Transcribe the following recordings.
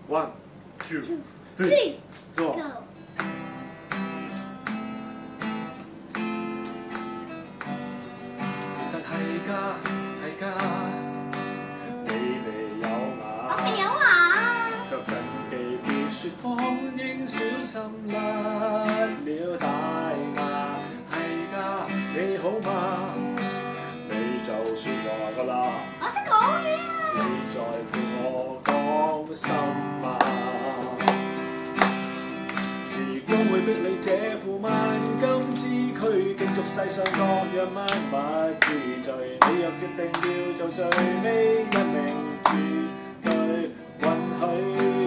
One, two, three, four。其實係㗎，係㗎，你未有牙。我未有牙。卻謹記別説謊，應小心甩了大牙。係㗎，你好嗎？你就説話㗎啦。我識講嘢啊！你在乎我講心嗎？時光會逼你這副萬金之軀，競逐世上各樣萬物之最。你若決定要做最尾一名，絕對允許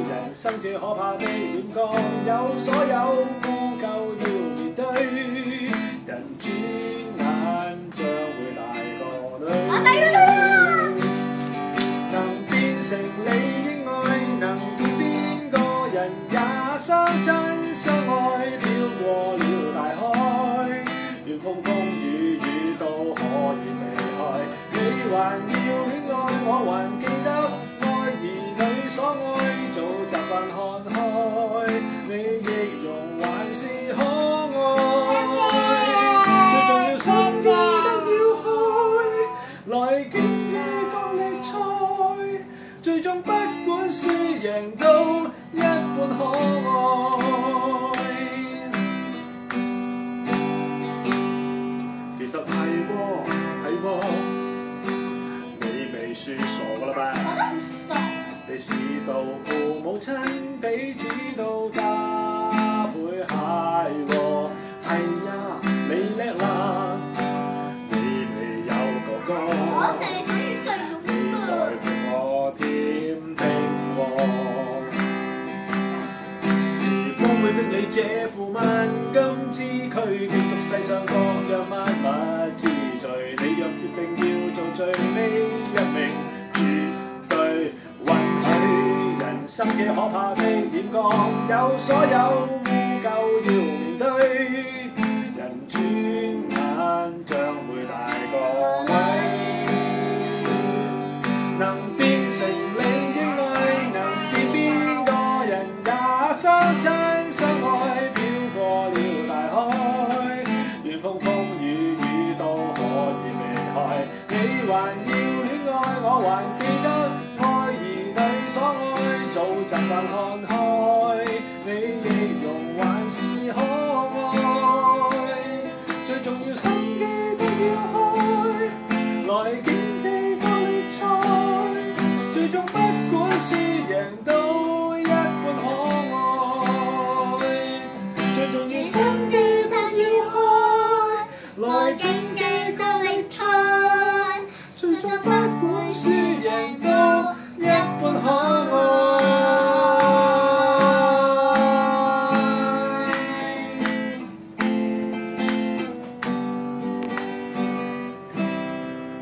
人生這可怕的亂降，有所有污垢要面對，人轉眼將會大個女。能變成你的愛，能變邊個人也相真相愛，飄過了大海，連風風雨雨都可以避開。你還要戀愛，我還記得愛兒女所愛，早習慣看開，你亦容還是可愛。最重要心機不要開，來競技角力賽，最終不管輸贏都一般可愛。其實係喎，係喎，你未算傻㗎啦吧？我都唔傻。你試到父母親彼此都加倍係喎，係呀，你叻啦，你未有哥哥。我成日想要細佬你在陪我甜聽喎，時光會逼你這副萬金之軀，競逐世上各樣萬物之最。你若決定要做最尾一名，絕對允許人生這可怕的險降，有所有污垢要面對，人轉眼將會大個女。能變成你的愛，能變邊個人也相真相愛，飄過了大海，連風風雨雨都可以避開。你還要戀愛，我還記得愛兒女所愛，早習慣看開，你亦容還是可愛。最重要心機不要開，來競技角力賽，最終不管輸贏都一般可愛。最重要心機不要開，來競技角力賽，最終不管輸贏都